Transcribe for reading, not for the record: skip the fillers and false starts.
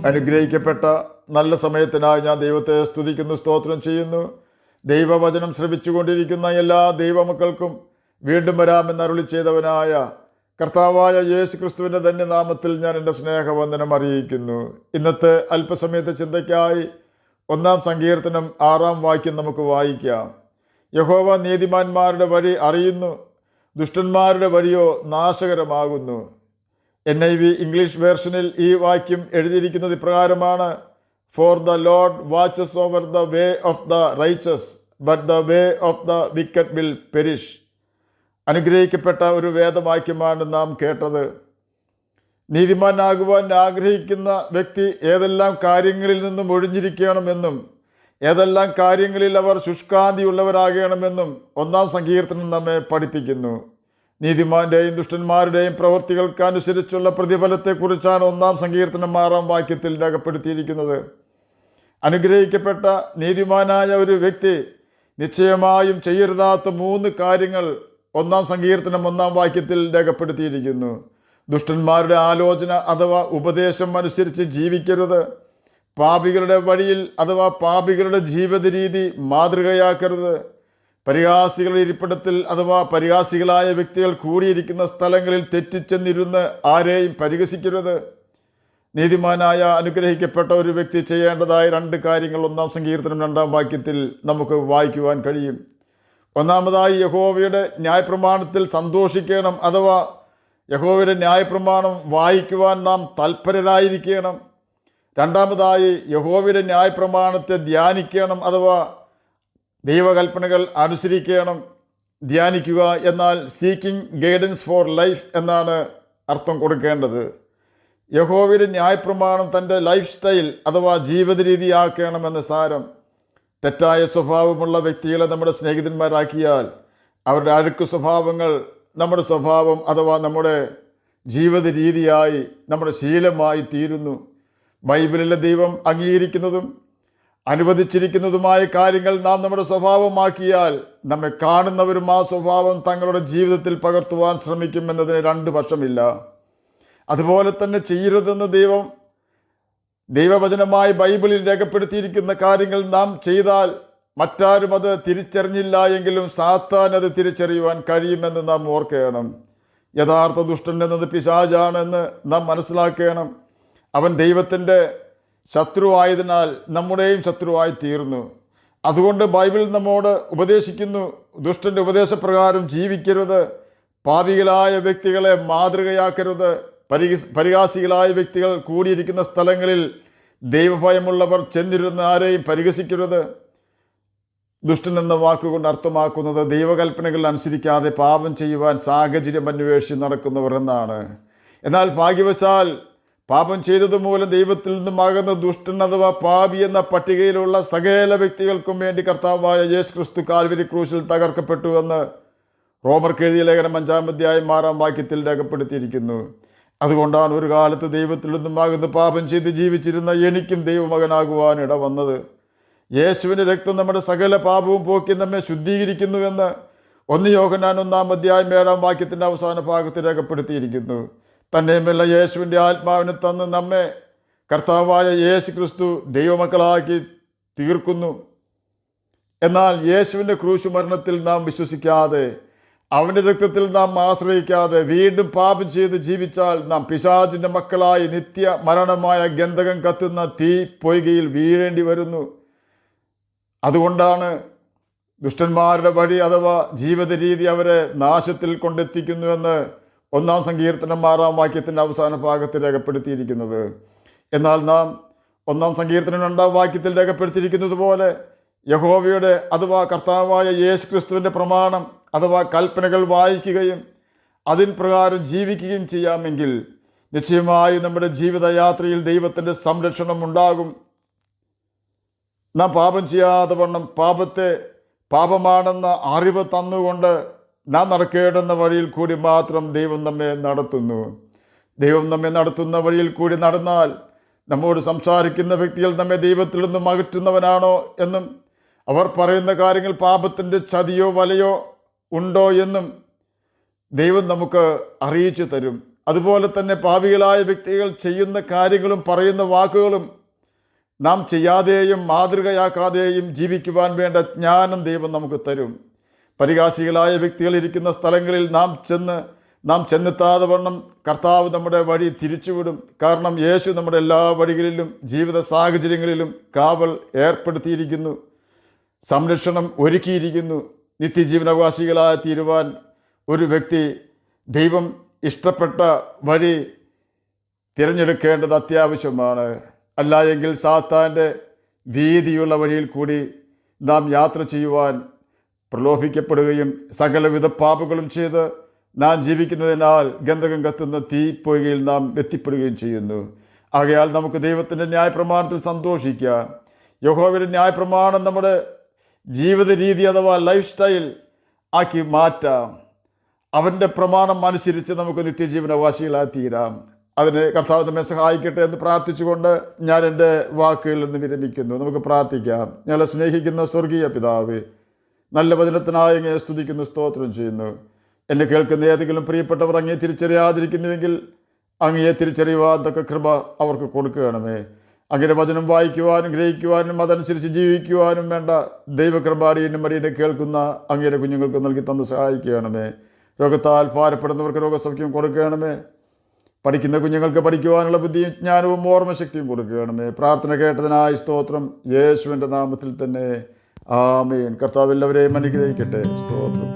അനുഗ്രഹിക്കപ്പെട്ട നല്ല സമയത്തിനായി ഞാൻ ദൈവത്തെ സ്തുതിക്കുന്നു, സ്തോത്രം ചെയ്യുന്നു. ദൈവവചനം ശ്രവിച്ചുകൊണ്ടിരിക്കുന്ന എല്ലാ ദൈവമക്കൾക്കും വീണ്ടും വരാമെന്ന് അരുളി ചെയ്തവനായ കർത്താവായ യേശു ക്രിസ്തുവിൻ്റെ ധന്യനാമത്തിൽ ഞാൻ എൻ്റെ സ്നേഹവന്ദനം അറിയിക്കുന്നു. ഇന്നത്തെ അല്പസമയത്തെ ചിന്തയ്ക്കായി 1 സങ്കീർത്തനം 6 വാക്യം നമുക്ക് വായിക്കാം. യഹോവ നീതിമാന്മാരുടെ വഴി അറിയുന്നു, ദുഷ്ടന്മാരുടെ വഴിയോ നാശകരമാകുന്നു. NIV ഇംഗ്ലീഷ് വേർഷനിൽ ഈ വാക്യം എഴുതിയിരിക്കുന്നത് ഇപ്രകാരമാണ്: for the Lord watches over the way of the righteous, but the way of the wicket will perish. അനുഗ്രഹിക്കപ്പെട്ട ഒരു വേദവാക്യമാണ് നാം കേട്ടത്. നീതിമാനാകുവാൻ ആഗ്രഹിക്കുന്ന വ്യക്തി ഏതെല്ലാം കാര്യങ്ങളിൽ നിന്നും ഒഴിഞ്ഞിരിക്കണമെന്നും ഏതെല്ലാം കാര്യങ്ങളിൽ അവർ ശുഷ്കാന്തിയുള്ളവരാകണമെന്നും 1 സങ്കീർത്തനം നമ്മെ പഠിപ്പിക്കുന്നു. നീതിമാന്റെയും ദുഷ്ടന്മാരുടെയും പ്രവൃത്തികൾക്കനുസരിച്ചുള്ള പ്രതിഫലത്തെക്കുറിച്ചാണ് 1 സങ്കീർത്തനം 6 വാക്യത്തിൽ രേഖപ്പെടുത്തിയിരിക്കുന്നത്. അനുഗ്രഹിക്കപ്പെട്ട നീതിമാനായ ഒരു വ്യക്തി നിശ്ചയമായും ചെയ്യരുതാത്ത 3 കാര്യങ്ങൾ 1 സങ്കീർത്തനം 1 വാക്യത്തിൽ രേഖപ്പെടുത്തിയിരിക്കുന്നു. ദുഷ്ടന്മാരുടെ ആലോചന അഥവാ ഉപദേശം അനുസരിച്ച് ജീവിക്കരുത്. പാപികളുടെ വഴിയിൽ അഥവാ പാപികളുടെ ജീവിത രീതി മാതൃകയാക്കരുത്. പരിഹാസികളുടെ ഇരിപ്പിടത്തിൽ അഥവാ പരിഹാസികളായ വ്യക്തികൾ കൂടിയിരിക്കുന്ന സ്ഥലങ്ങളിൽ തെറ്റിച്ചെന്നിരുന്ന് ആരെയും പരിഹസിക്കരുത്. നീതിമാനായ അനുഗ്രഹിക്കപ്പെട്ട ഒരു വ്യക്തി ചെയ്യേണ്ടതായ 2 കാര്യങ്ങൾ 1 സങ്കീർത്തനം 2 വാക്യത്തിൽ നമുക്ക് വായിക്കുവാൻ കഴിയും. ഒന്നാമതായി, യഹോവയുടെ ന്യായപ്രമാണത്തിൽ സന്തോഷിക്കണം, അഥവാ യഹോവയുടെ ന്യായപ്രമാണം വായിക്കുവാൻ നാം തൽപരരായിരിക്കണം. രണ്ടാമതായി, യഹോവയുടെ ന്യായപ്രമാണത്തെ ധ്യാനിക്കണം, അഥവാ ദൈവകൽപ്പനകൾ അനുസരിക്കണം. ധ്യാനിക്കുക എന്നാൽ സീക്കിംഗ് ഗൈഡൻസ് ഫോർ ലൈഫ് എന്നാണ് അർത്ഥം കൊടുക്കേണ്ടത്. യഹോവയുടെ ന്യായപ്രമാണം തൻ്റെ ലൈഫ് സ്റ്റൈൽ അഥവാ ജീവിത രീതിയാക്കണമെന്ന് സാരം. തെറ്റായ സ്വഭാവമുള്ള വ്യക്തികളെ നമ്മുടെ സ്നേഹിതന്മാരാക്കിയാൽ അവരുടെ അഴുക്ക് സ്വഭാവങ്ങൾ നമ്മുടെ സ്വഭാവം അഥവാ നമ്മുടെ ജീവിത രീതിയായി, നമ്മുടെ ശീലമായി തീരുന്നു. ബൈബിളിലെ ദൈവം അംഗീകരിക്കുന്നതും അനുവദിച്ചിരിക്കുന്നതുമായ കാര്യങ്ങൾ നാം നമ്മുടെ സ്വഭാവമാക്കിയാൽ നമ്മെ കാണുന്നവരും ആ സ്വഭാവം തങ്ങളുടെ ജീവിതത്തിൽ പകർത്തുവാൻ ശ്രമിക്കുമെന്നതിന് 2 പക്ഷമില്ല. അതുപോലെ തന്നെ ചെയ്യരുതെന്ന് ദൈവവചനമായി ബൈബിളിൽ രേഖപ്പെടുത്തിയിരിക്കുന്ന കാര്യങ്ങൾ നാം ചെയ്താൽ മറ്റാരും അത് തിരിച്ചറിഞ്ഞില്ല എങ്കിലും സാത്താൻ അത് തിരിച്ചറിയുവാൻ കഴിയുമെന്ന് നാം ഓർക്കണം. യഥാർത്ഥ ദുഷ്ടൻ എന്നത് പിശാചാണെന്ന് നാം മനസ്സിലാക്കണം. അവൻ ദൈവത്തിൻ്റെ ശത്രുവായതിനാൽ നമ്മുടെയും ശത്രുവായി തീർന്നു. അതുകൊണ്ട് ബൈബിൾ നമ്മോട് ഉപദേശിക്കുന്നു, ദുഷ്ടൻ്റെ ഉപദേശപ്രകാരം ജീവിക്കരുത്. പാപികളായ വ്യക്തികളെ മാതൃകയാക്കരുത്. പരിഹാസികളായ വ്യക്തികൾ കൂടിയിരിക്കുന്ന സ്ഥലങ്ങളിൽ ദൈവഭയമുള്ളവർ ചെന്നിരുന്ന് ആരെയും പരിഹസിക്കരുത്. ദുഷ്ടൻ എന്ന വാക്കുകൊണ്ട് അർത്ഥമാക്കുന്നത് ദൈവകൽപ്പനകൾ അനുസരിക്കാതെ പാപം ചെയ്യുവാൻ സാഹചര്യം അന്വേഷിച്ച് നടക്കുന്നവർ എന്നാണ്. എന്നാൽ ഭാഗ്യവശാൽ പാപം ചെയ്തതുമൂലം ദൈവത്തിൽ നിന്നും അകന്ന ദുഷ്ടൻ അഥവാ പാപി എന്ന പട്ടികയിലുള്ള സകല വ്യക്തികൾക്കും വേണ്ടി കർത്താവായ യേശു ക്രിസ്തു കാൽവരി ക്രൂശിൽ തകർക്കപ്പെട്ടുവെന്ന് റോമർക്ക് എഴുതിയ ലേഖനം 5 അധ്യായം 6 വാക്യത്തിൽ രേഖപ്പെടുത്തിയിരിക്കുന്നു. അതുകൊണ്ടാണ് ഒരു കാലത്ത് ദൈവത്തിൽ നിന്നും അകന്ന് പാപം ചെയ്ത് ജീവിച്ചിരുന്ന എനിക്കും ദൈവമകനാകുവാൻ ഇട വന്നത്. യേശുവിൻ്റെ രക്തം നമ്മുടെ സകല പാപവും പോക്കി നമ്മെ ശുദ്ധീകരിക്കുന്നുവെന്ന് 1 യോഹന്നാൻ 1 അധ്യായം 7 വാക്യത്തിൻ്റെ അവസാന ഭാഗത്ത് രേഖപ്പെടുത്തിയിരിക്കുന്നു. തന്നെയുമല്ല, യേശുവിൻ്റെ ആത്മാവിനെ തന്ന് നമ്മെ കർത്താവായ യേശു ക്രിസ്തു ദൈവമക്കളാക്കി തീർക്കുന്നു. എന്നാൽ യേശുവിൻ്റെ ക്രൂശ് മരണത്തിൽ നാം വിശ്വസിക്കാതെ, അവൻ്റെ രക്തത്തിൽ നാം ആശ്രയിക്കാതെ വീണ്ടും പാപം ചെയ്ത് ജീവിച്ചാൽ നാം പിശാചിൻ്റെ മക്കളായി നിത്യ മരണമായ ഗന്ധകം കത്തുന്ന തീ പൊയ്കയിൽ വീഴേണ്ടി വരുന്നു. അതുകൊണ്ടാണ് ദുഷ്ടന്മാരുടെ വഴി അഥവാ ജീവിത രീതി അവരെ നാശത്തിൽ കൊണ്ടെത്തിക്കുന്നുവെന്ന് 1 സങ്കീർത്തനം 6 വാക്യത്തിൻ്റെ അവസാന ഭാഗത്ത് രേഖപ്പെടുത്തിയിരിക്കുന്നത്. എന്നാൽ നാം 1 സങ്കീർത്തനം 2 വാക്യത്തിൽ രേഖപ്പെടുത്തിയിരിക്കുന്നത് പോലെ യഹോവയുടെ അഥവാ കർത്താവായ യേശു ക്രിസ്തുവിൻ്റെ പ്രമാണം അഥവാ കൽപ്പനകൾ വായിക്കുകയും അതിൻ പ്രകാരം ജീവിക്കുകയും ചെയ്യാമെങ്കിൽ നിശ്ചയമായി നമ്മുടെ ജീവിതയാത്രയിൽ ദൈവത്തിൻ്റെ സംരക്ഷണം ഉണ്ടാകും. നാം പാപം ചെയ്യാതെ വണ്ണം പാപത്തെ പാപമാണെന്ന അറിവ് തന്നുകൊണ്ട് നാം നടക്കേണ്ടുന്ന വഴിയിൽ കൂടി മാത്രം ദൈവം നമ്മെ നടത്തുന്നു. ദൈവം നമ്മെ നടത്തുന്ന വഴിയിൽ കൂടി നടന്നാൽ നമ്മോട് സംസാരിക്കുന്ന വ്യക്തികൾ നമ്മെ ദൈവത്തിൽ നിന്നും അകറ്റുന്നവനാണോ എന്നും അവർ പറയുന്ന കാര്യങ്ങൾ പാപത്തിൻ്റെ ചതിയോ വലയോ ഉണ്ടോ എന്നും ദൈവം നമുക്ക് അറിയിച്ചു തരും. അതുപോലെ തന്നെ പാപികളായ വ്യക്തികൾ ചെയ്യുന്ന കാര്യങ്ങളും പറയുന്ന വാക്കുകളും നാം ചെയ്യാതെയും മാതൃകയാക്കാതെയും ജീവിക്കുവാൻ വേണ്ട ജ്ഞാനം ദൈവം നമുക്ക് തരും. പരിഹാസികളായ വ്യക്തികൾ ഇരിക്കുന്ന സ്ഥലങ്ങളിൽ നാം ചെന്നെത്താതെ വണ്ണം കർത്താവ് നമ്മുടെ വഴി തിരിച്ചുവിടും. കാരണം യേശു നമ്മുടെ എല്ലാ വഴികളിലും ജീവിത സാഹചര്യങ്ങളിലും കാവൽ ഏർപ്പെടുത്തിയിരിക്കുന്നു, സംരക്ഷണം ഒരുക്കിയിരിക്കുന്നു. നിത്യജീവനാവകാശികളായി തീരുവാൻ ഒരു വ്യക്തി ദൈവം ഇഷ്ടപ്പെട്ട വഴി തിരഞ്ഞെടുക്കേണ്ടത് അത്യാവശ്യമാണ്. അല്ല എങ്കിൽ സാത്താൻ്റെ വീതിയുള്ള വഴിയിൽ കൂടി നാം യാത്ര ചെയ്യുവാൻ പ്രലോഭിക്കപ്പെടുകയും സകലവിധ പാപങ്ങളും ചെയ്ത് നാം ജീവിക്കുന്നതിനാൽ ഗന്ധകം കത്തുന്ന തീപ്പൊയ്കയിൽ നാം എത്തിപ്പെടുകയും ചെയ്യുന്നു. ആകയാൽ നമുക്ക് ദൈവത്തിൻ്റെ ന്യായപ്രമാണത്തിൽ സന്തോഷിക്കാം. യഹോവയുടെ ന്യായപ്രമാണം നമ്മുടെ ജീവിത രീതി അഥവാ ലൈഫ് സ്റ്റൈൽ ആക്കി മാറ്റാം. അവൻ്റെ പ്രമാണം അനുസരിച്ച് നമുക്ക് നിത്യജീവനാവകാശികളായി തീരാം. അതിന് കർത്താവ് നമ്മെ സഹായിക്കട്ടെ എന്ന് പ്രാർത്ഥിച്ചുകൊണ്ട് ഞാൻ എൻ്റെ വാക്കുകളിൽ നിന്ന് വിരമിക്കുന്നു. നമുക്ക് പ്രാർത്ഥിക്കാം. ഞങ്ങളെ സ്നേഹിക്കുന്ന സ്വർഗീയ പിതാവേ, നല്ല വചനത്തിനായി അങ്ങയെ സ്തുതിക്കുന്നു, സ്തോത്രം ചെയ്യുന്നു. എന്നെ കേൾക്കുന്ന ഏതെങ്കിലും പ്രിയപ്പെട്ടവർ അങ്ങയെ തിരിച്ചറിയാതിരിക്കുന്നുവെങ്കിൽ അങ്ങയെ തിരിച്ചറിയുവാൻ തക്ക കൃപ അവർക്ക് കൊടുക്കുകയാണമേ. അങ്ങനെ വചനം വായിക്കുവാനും ഗ്രഹിക്കുവാനും അതനുസരിച്ച് ജീവിക്കുവാനും വേണ്ട ദൈവകൃപാടിയും മടിയെ കേൾക്കുന്ന അങ്ങയുടെ കുഞ്ഞുങ്ങൾക്ക് നൽകി തന്ന് സഹായിക്കുകയാണമേ. രോഗത്താൽ ഭാരപ്പെടുന്നവർക്ക് രോഗസൗഖ്യം കൊടുക്കുകയാണമേ. പഠിക്കുന്ന കുഞ്ഞുങ്ങൾക്ക് പഠിക്കുവാനുള്ള ബുദ്ധിയും ജ്ഞാനവും ഓർമ്മശക്തിയും കൊടുക്കുകയാണമേ. പ്രാർത്ഥന കേട്ടതിനായി സ്തോത്രം. യേശുവിൻ്റെ നാമത്തിൽ തന്നെ ആമേൻ. കർത്താവ് എല്ലാവരെയും അനുഗ്രഹിക്കട്ടെ. സ്തോത്രം.